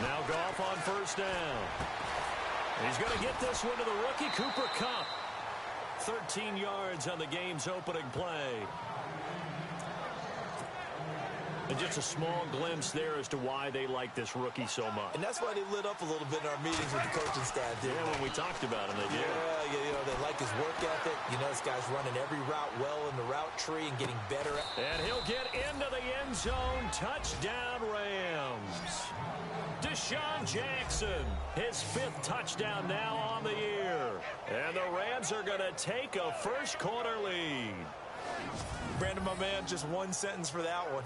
Now Goff on first down. He's going to get this one to the rookie, Cooper Kupp. 13 yards on the game's opening play. And just a small glimpse there as to why they like this rookie so much. And that's why they lit up a little bit in our meetings with the coaching staff. Yeah, when we talked about him, they did. Yeah, they like his work ethic. This guy's running every route well in the route tree and getting better. And he'll get into the end zone. Touchdown, Rams. Deshaun Jackson, his 5th touchdown now on the year. And the Rams are going to take a first-quarter lead. Brandon, my man, just one sentence for that one.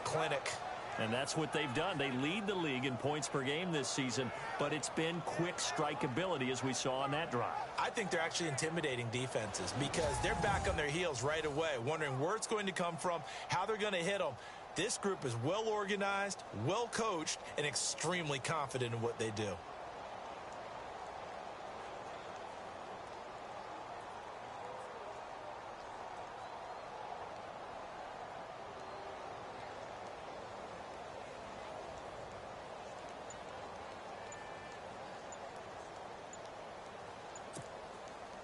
Clinic. And that's what they've done. They lead the league in points per game this season, but it's been quick strikeability as we saw on that drive. I think they're actually intimidating defenses because they're back on their heels right away, wondering where it's going to come from, how they're going to hit them. This group is well organized, well coached, and extremely confident in what they do.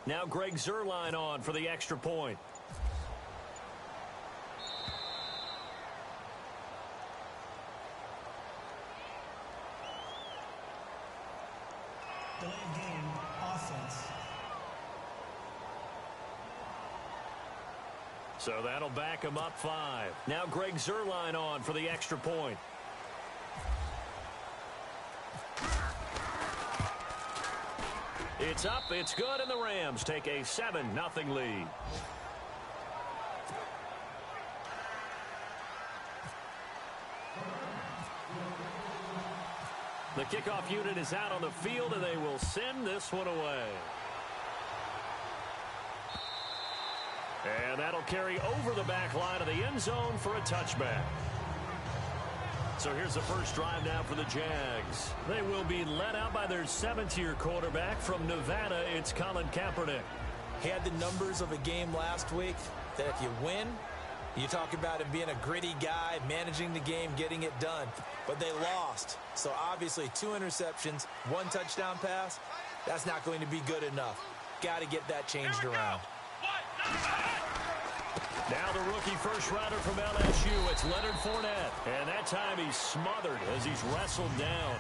Now Greg Zuerlein on for the extra point. Delayed game, offense. So that'll back him up 5. Now Greg Zuerlein on for the extra point. It's up, it's good, and the Rams take a 7-0 lead. The kickoff unit is out on the field, and they will send this one away. And that'll carry over the back line of the end zone for a touchback. So here's the first drive now for the Jags. They will be led out by their 7th-year quarterback from Nevada. It's Colin Kaepernick. He had the numbers of a game last week that if you win, you talk about him being a gritty guy, managing the game, getting it done. But they lost. So obviously 2 interceptions, 1 touchdown pass, that's not going to be good enough. Got to get that changed around. Now the rookie first-rounder from LSU, it's Leonard Fournette. And that time he's smothered as he's wrestled down.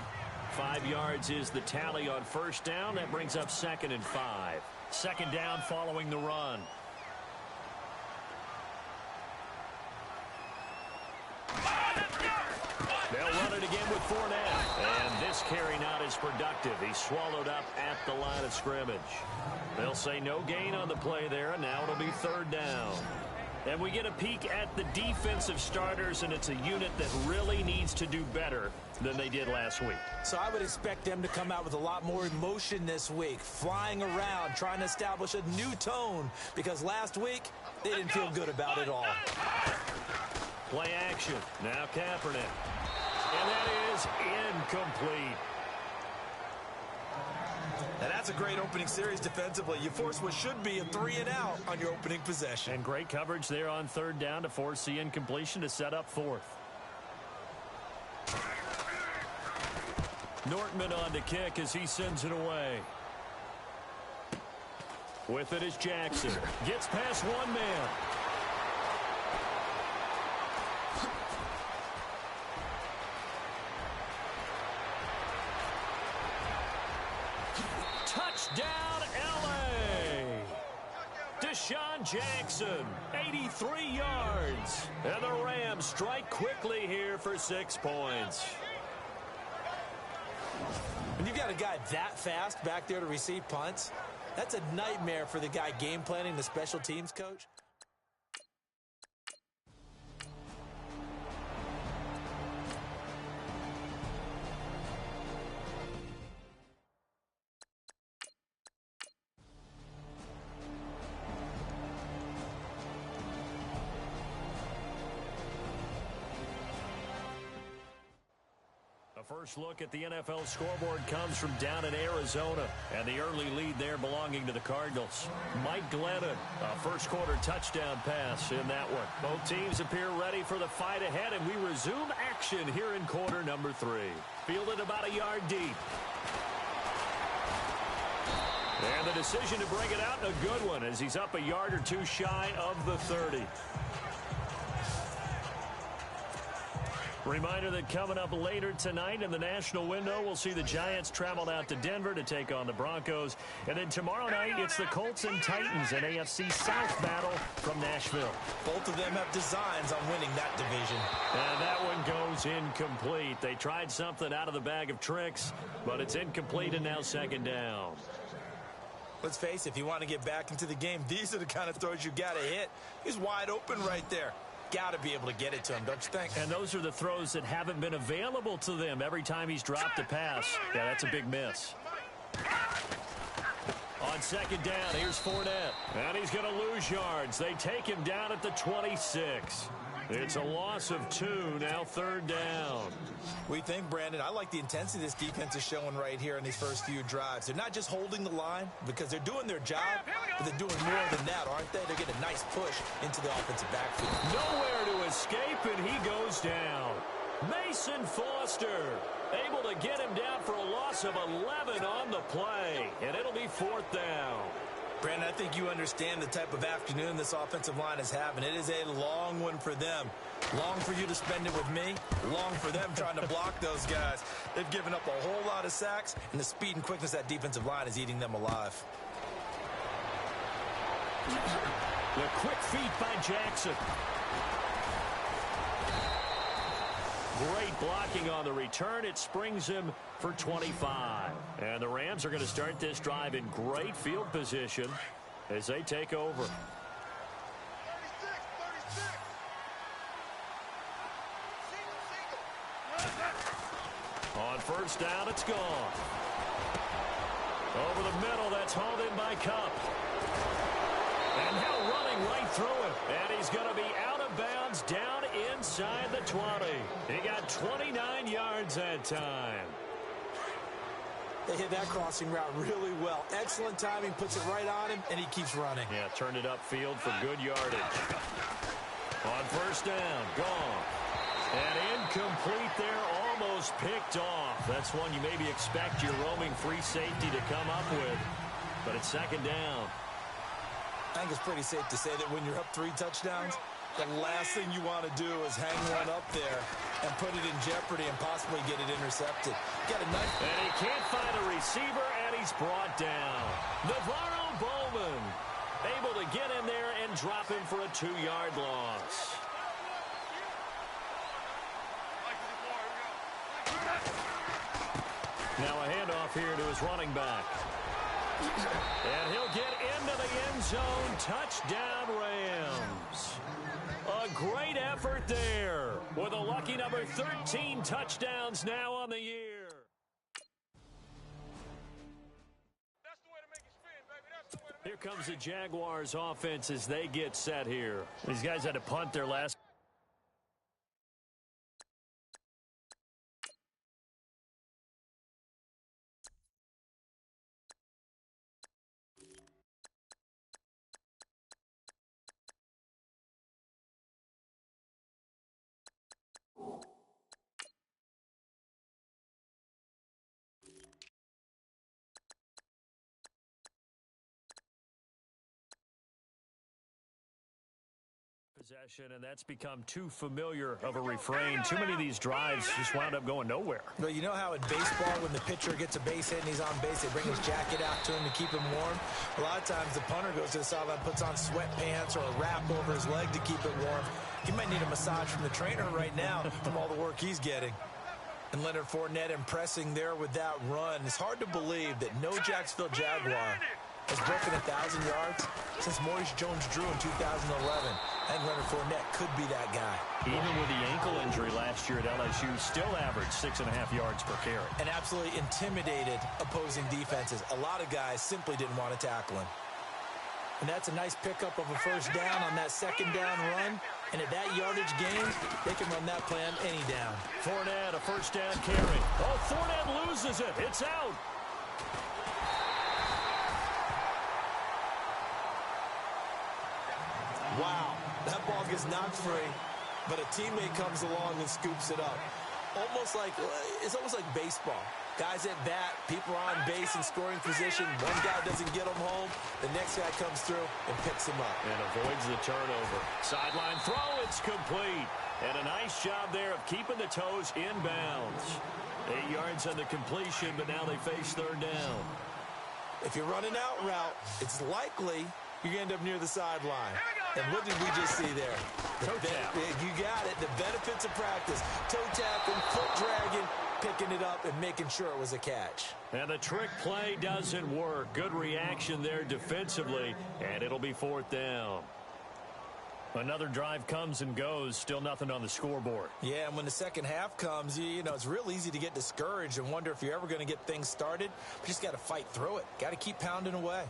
5 yards is the tally on first down. That brings up 2nd and 5. 2nd down following the run. They'll run it again with Fournette. And this carry not as productive. He's swallowed up at the line of scrimmage. They'll say no gain on the play there, and now it'll be 3rd down. And we get a peek at the defensive starters, and it's a unit that really needs to do better than they did last week. So I would expect them to come out with a lot more emotion this week, flying around, trying to establish a new tone, because last week they didn't feel good about it all. Play action. Now Kaepernick. And that is incomplete. And that's a great opening series defensively. You force what should be a 3-and-out on your opening possession. And great coverage there on 3rd down to force the incompletion to set up 4th. Nortman on to kick as he sends it away. With it is Jackson. Gets past 1 man. Touchdown, L.A. Deshaun Jackson, 83 yards. And the Rams strike quickly here for 6 points. When you've got a guy that fast back there to receive punts, that's a nightmare for the guy game planning, the special teams coach. First look at the NFL scoreboard comes from down in Arizona, and the early lead there belonging to the Cardinals. Mike Glennon, a first-quarter touchdown pass in that one. Both teams appear ready for the fight ahead, and we resume action here in quarter number 3. Fielded about a yard deep. And the decision to bring it out, a good one, as he's up a yard or two shy of the 30. Reminder that coming up later tonight in the national window, we'll see the Giants travel out to Denver to take on the Broncos. And then tomorrow night, it's the Colts and Titans, an AFC South battle from Nashville. Both of them have designs on winning that division. And that one goes incomplete. They tried something out of the bag of tricks, but it's incomplete and now second down. Let's face it, if you want to get back into the game, these are the kind of throws you got to hit. He's wide open right there. Got to be able to get it to him, don't you think? And those are the throws that haven't been available to them every time he's dropped a pass. Yeah, that's a big miss. On second down, here's Fournette. And he's going to lose yards. They take him down at the 26. It's a loss of 2, now third down. We think, Brandon, I like the intensity this defense is showing right here in these first few drives. They're not just holding the line because they're doing their job, but they're doing more than that, aren't they? They're getting a nice push into the offensive backfield. Nowhere to escape, and he goes down. Mason Foster able to get him down for a loss of 11 on the play, and it'll be fourth down. Brandon, I think you understand the type of afternoon this offensive line is having. It is a long one for them. Long for you to spend it with me. Long for them trying to block those guys. They've given up a whole lot of sacks, and the speed and quickness of that defensive line is eating them alive. The quick feet by Jackson. Great blocking on the return. It springs him for 25. And the Rams are going to start this drive in great field position as they take over. On first down, it's gone. Over the middle, that's hauled in by Kupp. And now running right through it. And he's going to be out of bounds down inside the 20. He got 29 yards that time. They hit that crossing route really well. Excellent timing, puts it right on him, and he keeps running. Yeah, turned it upfield for good yardage. On first down, gone. And incomplete there, almost picked off. That's one you maybe expect your roaming free safety to come up with. But it's second down. I think it's pretty safe to say that when you're up 3 touchdowns, the last thing you want to do is hang one up there and put it in jeopardy and possibly get it intercepted. Got a nice... And he can't find a receiver, and he's brought down. Navarro Bowman able to get in there and drop him for a 2-yard loss. Now a handoff here to his running back. And he'll get into the end zone. Touchdown, Rams. A great effort there with a lucky number 13 touchdowns now on the year. Here comes the Jaguars offense as they get set here. These guys had to punt their last. Possession, and that's become too familiar of a refrain. Too many of these drives just wound up going nowhere. Well, you know how in baseball, when the pitcher gets a base hit and he's on base, they bring his jacket out to him to keep him warm? A lot of times the punter goes to the sideline, puts on sweatpants or a wrap over his leg to keep it warm. He might need a massage from the trainer right now from all the work he's getting. And Leonard Fournette impressing there with that run. It's hard to believe that no Jacksonville Jaguar has broken 1,000 yards since Maurice Jones-Drew in 2011. And Leonard Fournette could be that guy. Even with the ankle injury last year at LSU, still averaged 6.5 yards per carry. And absolutely intimidated opposing defenses. A lot of guys simply didn't want to tackle him. And that's a nice pickup of a first down on that second down run. And at that yardage gain, they can run that play on any down. Fournette, a first down carry. Oh, Fournette loses it. It's out. Wow, that ball gets knocked free, but a teammate comes along and scoops it up. It's almost like baseball. Guys at bat, people are on base in scoring position. One guy doesn't get them home. The next guy comes through and picks him up. And avoids the turnover. Sideline throw, it's complete. And a nice job there of keeping the toes in bounds. 8 yards on the completion, but now they face third down. If you're running out route, it's likely you're going to end up near the sideline. And what did we just see there? Toe tap. You got it. The benefits of practice. Toe tapping, foot dragging, picking it up and making sure it was a catch. And the trick play doesn't work. Good reaction there defensively, and it'll be fourth down. Another drive comes and goes, still nothing on the scoreboard. Yeah, and when the second half comes, you know, it's real easy to get discouraged and wonder if you're ever going to get things started. You just got to fight through it. Got to keep pounding away.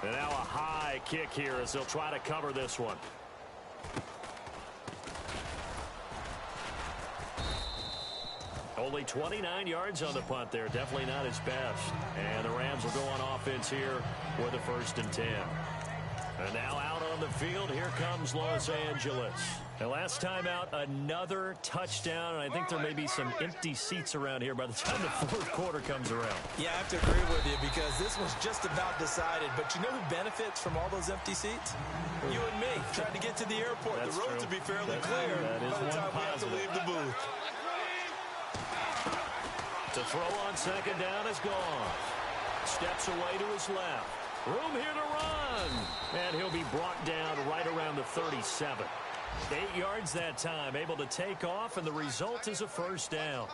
And now a high kick here as they'll try to cover this one. Only 29 yards on the punt there. Definitely not his best. And the Rams will go on offense here with a 1st and 10. And now out on the field, here comes Los Angeles. And last time out, another touchdown. And I think there may be some empty seats around here by the time the fourth quarter comes around. Yeah, I have to agree with you because this was just about decided. But you know who benefits from all those empty seats? You and me. Trying to get to the airport. That's the roads true. will be fairly That clear is by the time one we have to leave the booth. To throw on second down is gone. Steps away to his left. Room here to run. And he'll be brought down right around the 37. 8 yards that time. Able to take off, and the result is a first down.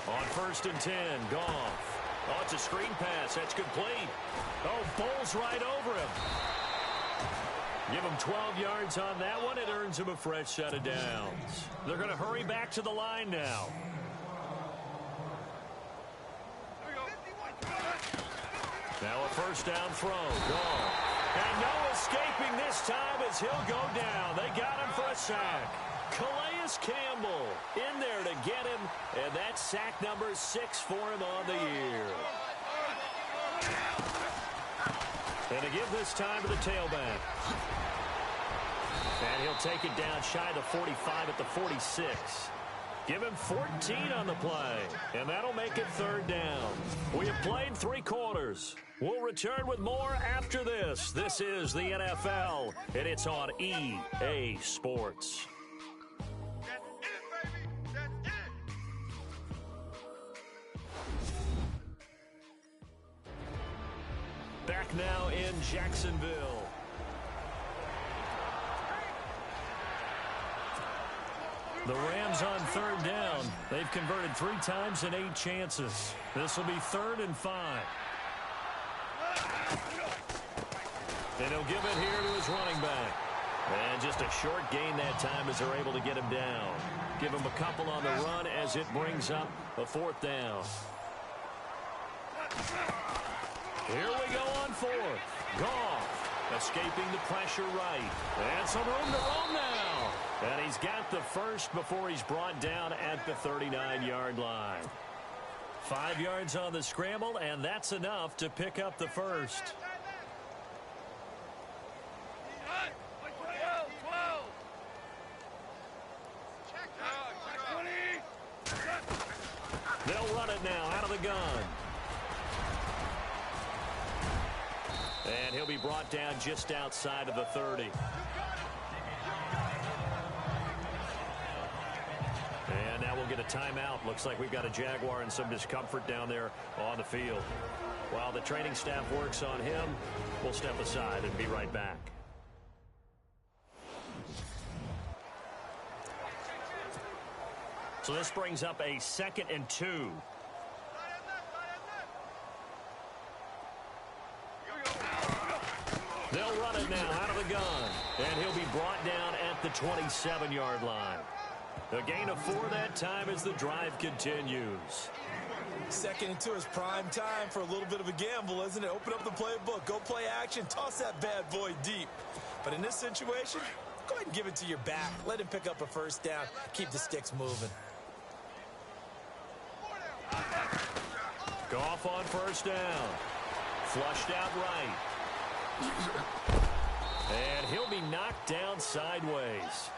On 1st and 10, Goff. Oh, it's a screen pass. That's complete. Oh, bowls right over him. Give him 12 yards on that one. It earns him a fresh set of downs. They're going to hurry back to the line now. Now a first down throw. Gone. And no escaping this time as he'll go down. They got him for a sack. Calais Campbell in there to get him. And that's sack number 6 for him on the year. And to give this time to the tailback. And he'll take it down shy of the 45 at the 46. Give him 14 on the play. And that'll make it third down. We have played 3 quarters. We'll return with more after this. This is the NFL, and it's on EA Sports. Back now in Jacksonville. The Rams on third down. They've converted 3 times in 8 chances. This will be 3rd and 5. And he'll give it here to his running back. And just a short gain that time as they're able to get him down. Give him a couple on the run as it brings up a 4th down. Here we go on 4th. Goff escaping the pressure right. And some room to roam now. And he's got the first before he's brought down at the 39-yard line. 5 yards on the scramble, and that's enough to pick up the first. They'll run it now out of the gun. And he'll be brought down just outside of the 30. And now we'll get a timeout. Looks like we've got a Jaguar and some discomfort down there on the field. While the training staff works on him, we'll step aside and be right back. So this brings up a 2nd and 2. They'll run it now out of the gun. And he'll be brought down at the 27-yard line. A gain of 4 that time as the drive continues. 2nd and 2 is prime time for a little bit of a gamble, isn't it? Open up the playbook, go play action, toss that bad boy deep. But in this situation, go ahead and give it to your back. Let him pick up a first down. Keep the sticks moving. Goff on first down. Flushed out right. And he'll be knocked down sideways.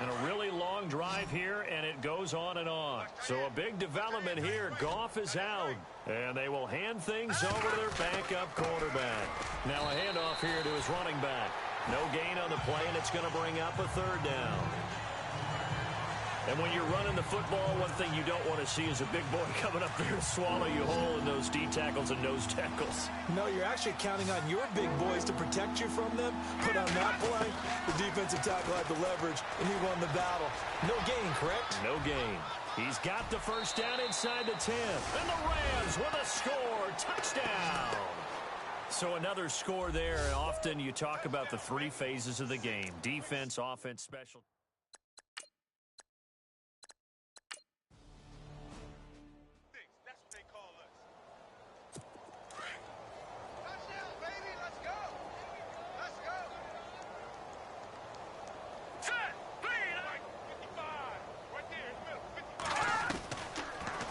And a really long drive here, and it goes on and on. So a big development here. Goff is out, and they will hand things over to their backup quarterback. Now a handoff here to his running back. No gain on the play, and it's going to bring up a 3rd down. And when you're running the football, one thing you don't want to see is a big boy coming up there to swallow you whole in those D tackles and nose tackles. No, you're actually counting on your big boys to protect you from them. But on that play, the defensive tackle had the leverage, and he won the battle. No gain, correct? No gain. He's got the first down inside the 10. And the Rams with a score. Touchdown. So another score there. And often you talk about the 3 phases of the game. Defense, offense, special.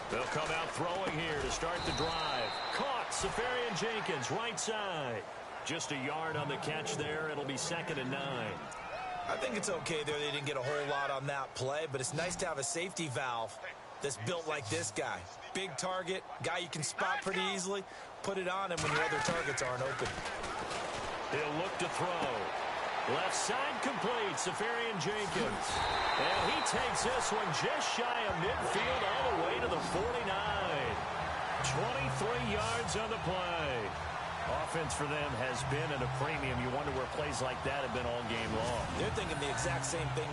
They'll come out throwing here to start the drive. Caught, Seferian-Jenkins, right side. Just a yard on the catch there. It'll be 2nd and 9. I think it's okay there. They didn't get a whole lot on that play, but it's nice to have a safety valve that's built like this guy. Big target, guy you can spot pretty easily. Put it on him when your other targets aren't open. He'll look to throw. Left side complete, Seferian-Jenkins. And he takes this one just shy of midfield all the way to the 49. 23 yards on the play. Offense for them has been at a premium. You wonder where plays like that have been all game long. They're thinking the exact same thing